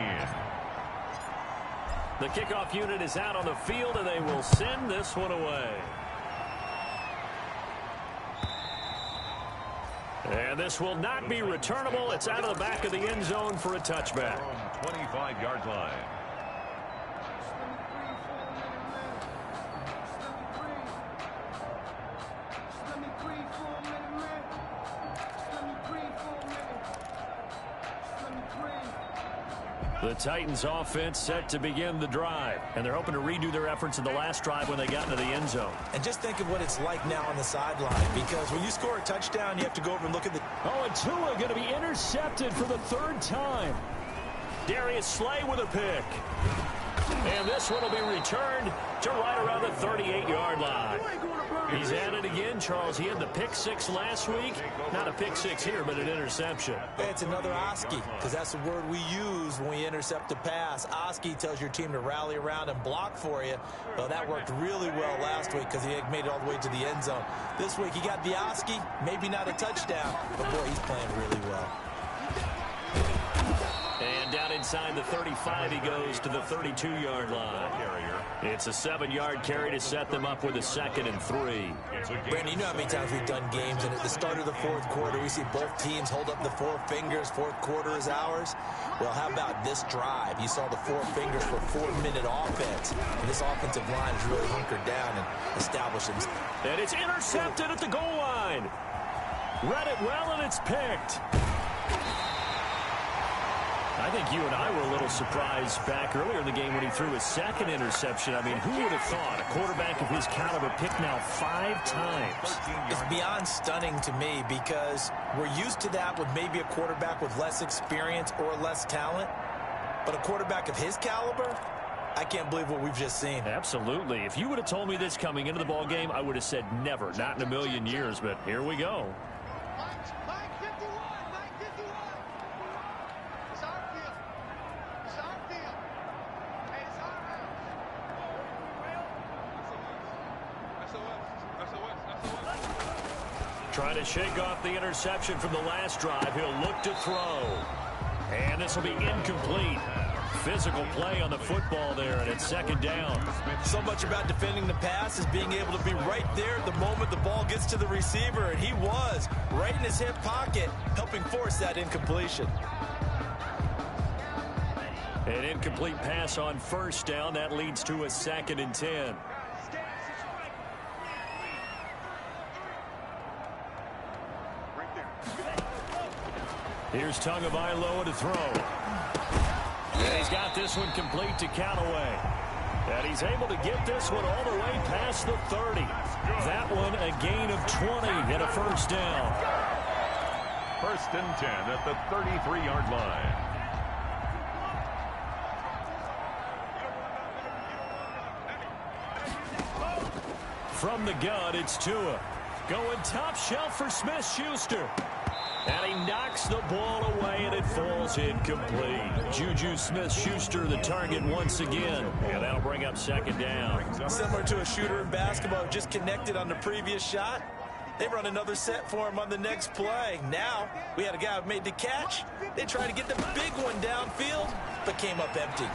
The kickoff unit is out on the field, and they will send this one away. And this will not be returnable. It's out of the back of the end zone for a touchback. 25-yard line. The Titans offense set to begin the drive, and they're hoping to redo their efforts in the last drive when they got into the end zone. And just think of what it's like now on the sideline, because when you score a touchdown, you have to go over and look at the... Oh, and Tua going to be intercepted for the 3rd time. Darius Slay with a pick. And this one will be returned to right around the 38-yard line. He's at it again, Charles. He had the pick 6 last week. Not a pick 6 here, but an interception. It's another Oski, because that's the word we use when we intercept a pass. Oski tells your team to rally around and block for you. Well, that worked really well last week because he made it all the way to the end zone. This week, he got the Oski, maybe not a touchdown, but boy, he's playing really well. inside the 35, he goes to the 32-yard line. It's a 7-yard carry to set them up with a 2nd and 3. Brandon, you know how many times we've done games, and at the start of the fourth quarter, we see both teams hold up the 4 fingers. Fourth quarter is ours. Well, how about this drive? You saw the 4 fingers for 4-minute offense, and this offensive line is really hunkered down and established themselves. And it's intercepted at the goal line. Read it well, and it's picked. I think you and I were a little surprised back earlier in the game when he threw his 2nd interception. I mean, who would have thought a quarterback of his caliber picked now 5 times? It's beyond stunning to me because we're used to that with maybe a quarterback with less experience or less talent. But a quarterback of his caliber, I can't believe what we've just seen. Absolutely. If you would have told me this coming into the ball game, I would have said never, not in a million years. But here we go. Trying to shake off the interception from the last drive. He'll look to throw. And this will be incomplete. Physical play on the football there, and it's 2nd down. So much about defending the pass is being able to be right there at the moment the ball gets to the receiver, and he was right in his hip pocket, helping force that incompletion. An incomplete pass on 1st down. That leads to a 2nd and 10. Here's Tagovailoa to throw. And he's got this one complete to Callaway. And he's able to get this one all the way past the 30. That one a gain of 20 and a 1st down. 1st and 10 at the 33-yard line. From the gun, it's Tua. Going top shelf for Smith-Schuster. And he knocks the ball away, and it falls incomplete. Juju Smith-Schuster, the target once again. And that'll bring up 2nd down. Similar to a shooter in basketball who just connected on the previous shot. They run another set for him on the next play. Now, we had a guy who made the catch. They tried to get the big one downfield, but came up empty.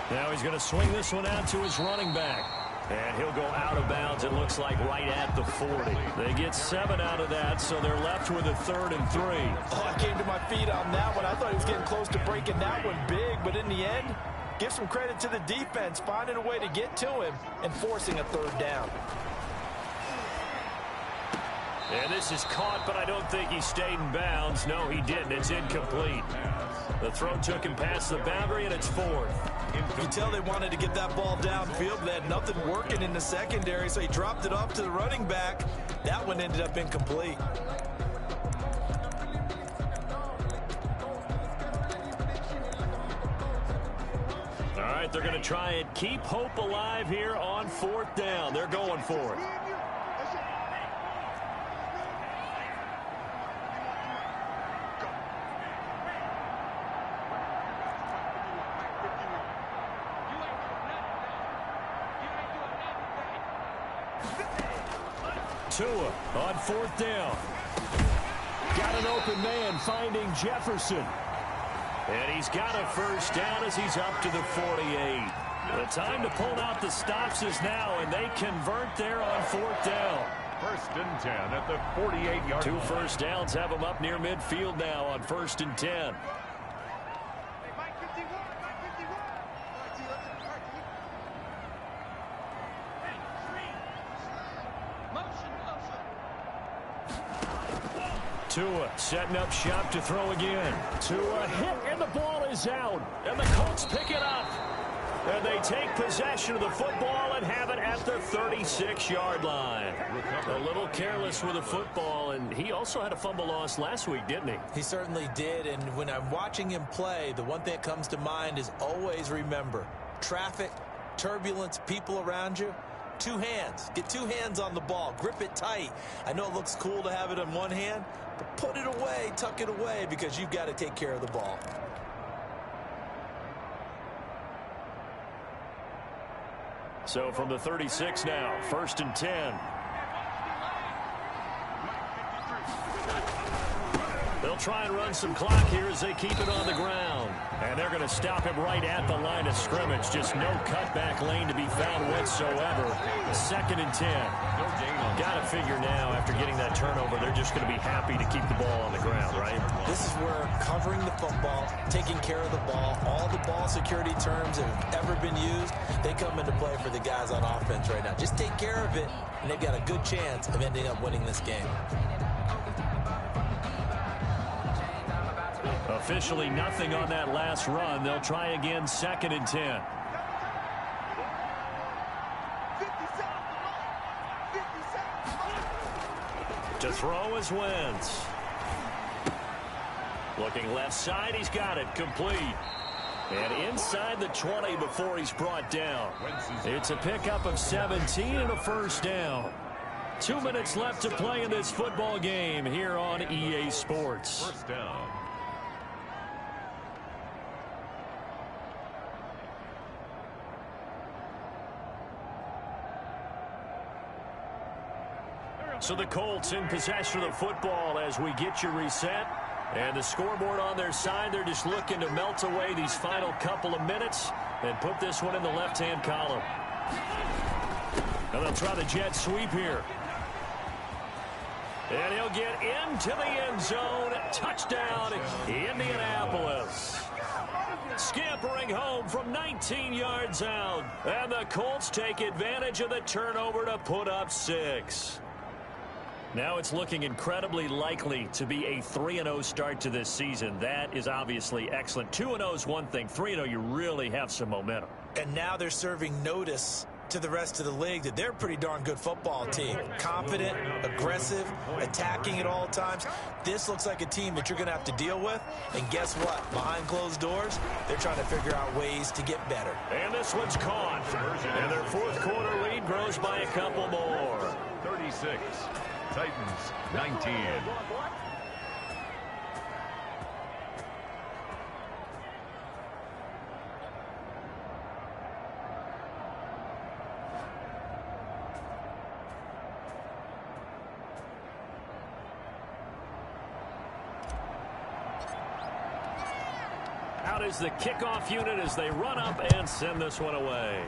Now he's going to swing this one out to his running back. And he'll go out of bounds, it looks like, right at the 40. They get 7 out of that, so they're left with a 3rd and 3. Oh, I came to my feet on that one. I thought he was getting close to breaking that one big, but in the end, give some credit to the defense, finding a way to get to him and forcing a 3rd down. And this is caught, but I don't think he stayed in bounds. No, he didn't. It's incomplete. The throw took him past the boundary, and it's 4th. You can tell they wanted to get that ball downfield, but they had nothing working in the secondary, so he dropped it off to the running back. That one ended up incomplete. All right, they're going to try and keep hope alive here on 4th down. They're going for it. Tua on 4th down. Got an open man finding Jefferson. And he's got a 1st down as he's up to the 48. The time to pull out the stops is now, and they convert there on 4th down. 1st and 10 at the 48-yard line. 2 1st downs have him up near midfield now on 1st and 10. Tua setting up shop to throw again. Tua hit, and the ball is out. And the Colts pick it up. And they take possession of the football and have it at the 36-yard line. A little careless with the football, and he also had a fumble loss last week, didn't he? He certainly did, and when I'm watching him play, the one thing that comes to mind is always remember, traffic, turbulence, people around you, 2 hands. Get 2 hands on the ball. Grip it tight. I know it looks cool to have it in one hand, but put it away, tuck it away, because you've got to take care of the ball. So from the 36 now, 1st and 10. They'll They'll try and run some clock here as they keep it on the ground. And they're going to stop him right at the line of scrimmage. Just no cutback lane to be found whatsoever. 2nd and 10. Got to figure now, after getting that turnover, they're just going to be happy to keep the ball on the ground, right? This is where covering the football, taking care of the ball, all the ball security terms that have ever been used, they come into play for the guys on offense right now. Just take care of it, and they've got a good chance of ending up winning this game. Officially nothing on that last run. They'll try again, 2nd and 10. To throw is Wentz. Looking left side, he's got it, complete. And inside the 20 before he's brought down. It's a pickup of 17 and a first down. 2 minutes left to play in this football game here on EA Sports. First down. So the Colts in possession of the football as we get you reset. And the scoreboard on their side, they're just looking to melt away these final couple of minutes and put this one in the left-hand column. And they'll try the jet sweep here. And he'll get into the end zone. Touchdown, Indianapolis. Scampering home from 19 yards out. And the Colts take advantage of the turnover to put up 6. Now it's looking incredibly likely to be a 3-0 start to this season. That is obviously excellent. 2-0 is one thing. 3-0, you really have some momentum. And now they're serving notice to the rest of the league that they're a pretty darn good football team. Confident, aggressive, attacking at all times. This looks like a team that you're going to have to deal with. And guess what? Behind closed doors, they're trying to figure out ways to get better. And this one's caught. And their fourth quarter lead grows by a couple more. 36. Titans, 19. Out is the kickoff unit as they run up and send this one away.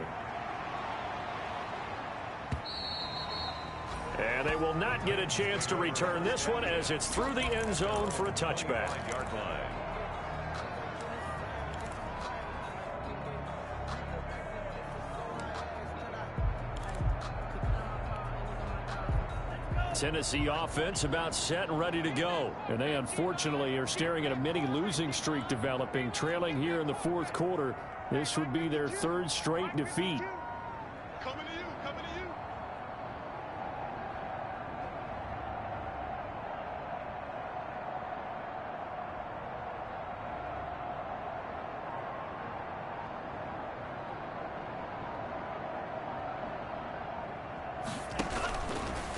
And they will not get a chance to return this one as it's through the end zone for a touchback. Yard line. Tennessee offense about set and ready to go. And they unfortunately are staring at a mini losing streak developing, trailing here in the fourth quarter. This would be their 3rd straight defeat. Coming to you, coming to you.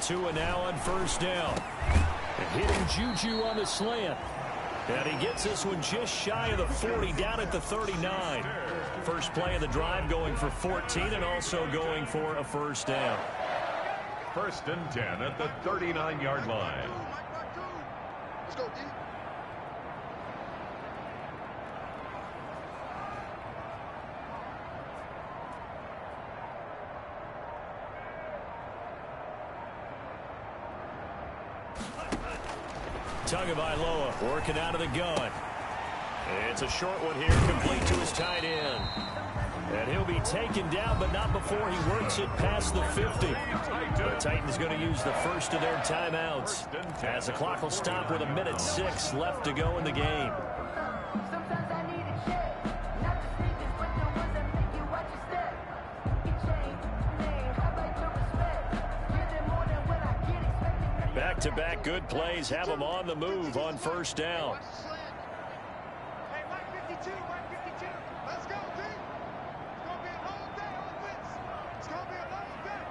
Tua now on first down. And hitting Juju on the slant. And he gets this one just shy of the 40, down at the 39. First play of the drive going for 14 and also going for a first down. 1st and 10 at the 39-yard line. Let's go, D. Tagovailoa working out of the gun. It's a short one here, complete to his tight end. And he'll be taken down, but not before he works it past the 50. The Titans going to use the first of their timeouts as the clock will stop with 1:06 left to go in the game. Back-to-back good plays have them on the move on first down. Hey, Mike 52, Mike 52. Let's go, D. It's going to be a long day on this. It's going to be a long day.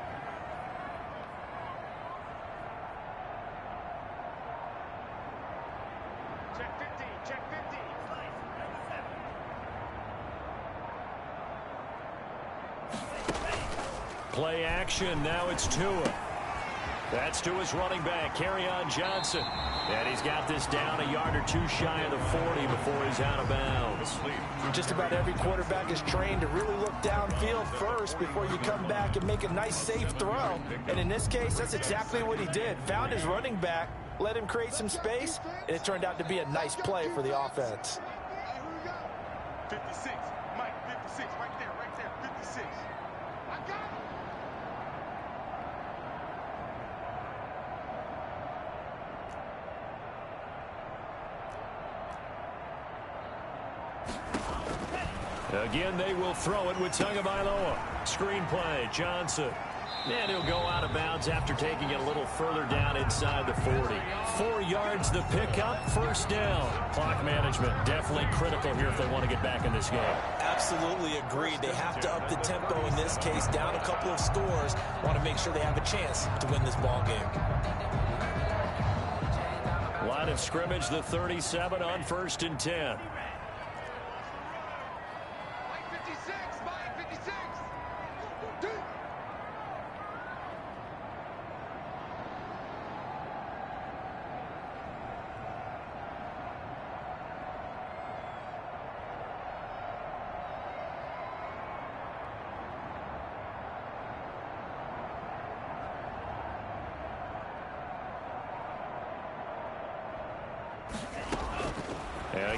Check 50, check 50. Play action, now it's Tua. That's to his running back, Kerryon Johnson. And he's got this down a yard or two shy of the 40 before he's out of bounds. Just about every quarterback is trained to really look downfield first before you come back and make a nice, safe throw. And in this case, that's exactly what he did. Found his running back, let him create some space, and it turned out to be a nice play for the offense. 56, Mike, 56, right there, 56. I got it. Again, they will throw it with Tagovailoa. Screen play, Johnson. And he'll go out of bounds after taking it a little further down inside the 40. 4 yards the pickup, first down. Clock management definitely critical here if they want to get back in this game. Absolutely agreed. They have to up the tempo in this case, down a couple of scores. Want to make sure they have a chance to win this ball game. Line of scrimmage, the 37 on 1st and 10.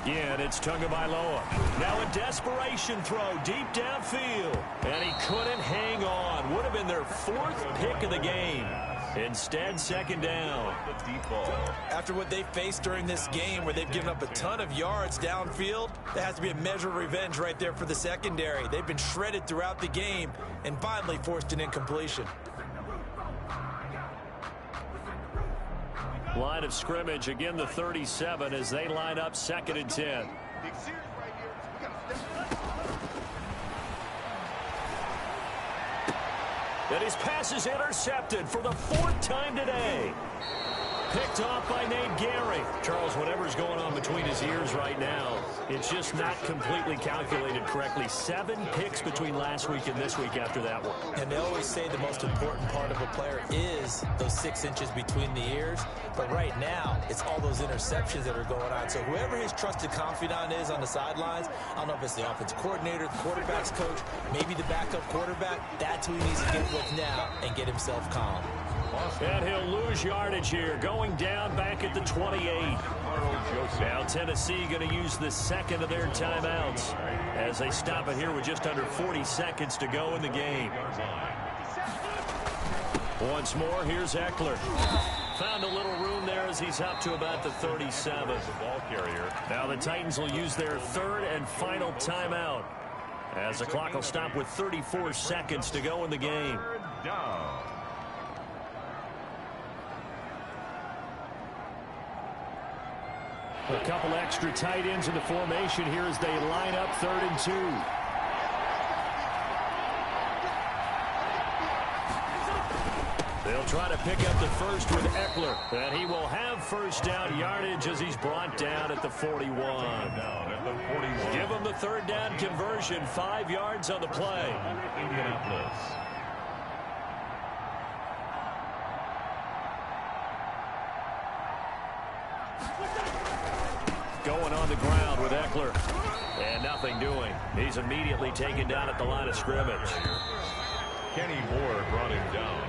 Again, it's Tagovailoa. Now a desperation throw deep downfield. And he couldn't hang on. Would have been their 4th pick of the game. Instead, second down. After what they faced during this game where they've given up a ton of yards downfield, there has to be a measure of revenge right there for the secondary. They've been shredded throughout the game and finally forced an incompletion. Line of scrimmage, again the 37 as they line up 2nd and 10. And his pass is intercepted for the 4th time today. Picked off by Nate Gary. Charles, whatever's going on between his ears right now, it's just not completely calculated correctly. 7 picks between last week and this week after that one. And they always say the most important part of a player is those 6 inches between the ears. But right now, it's all those interceptions that are going on. So whoever his trusted confidant is on the sidelines, I don't know if it's the offense coordinator, the quarterback's coach, maybe the backup quarterback, that's who he needs to get with now and get himself calm. And he'll lose yardage here, going down back at the 28. Now Tennessee going to use the 2nd of their timeouts as they stop it here with just under 40 seconds to go in the game. Once more, here's Eckler. Found a little room there as he's up to about the 37. Ball carrier. Now the Titans will use their 3rd and final timeout as the clock will stop with 34 seconds to go in the game. Down. A couple extra tight ends in the formation here as they line up 3rd and 2. They'll try to pick up the first with Eckler. And he will have first down yardage as he's brought down at the 41. Give him the 3rd down conversion. 5 yards on the play. Indianapolis. Going on the ground with Eckler. And nothing doing. He's immediately taken down at the line of scrimmage. Kenny Moore brought him down.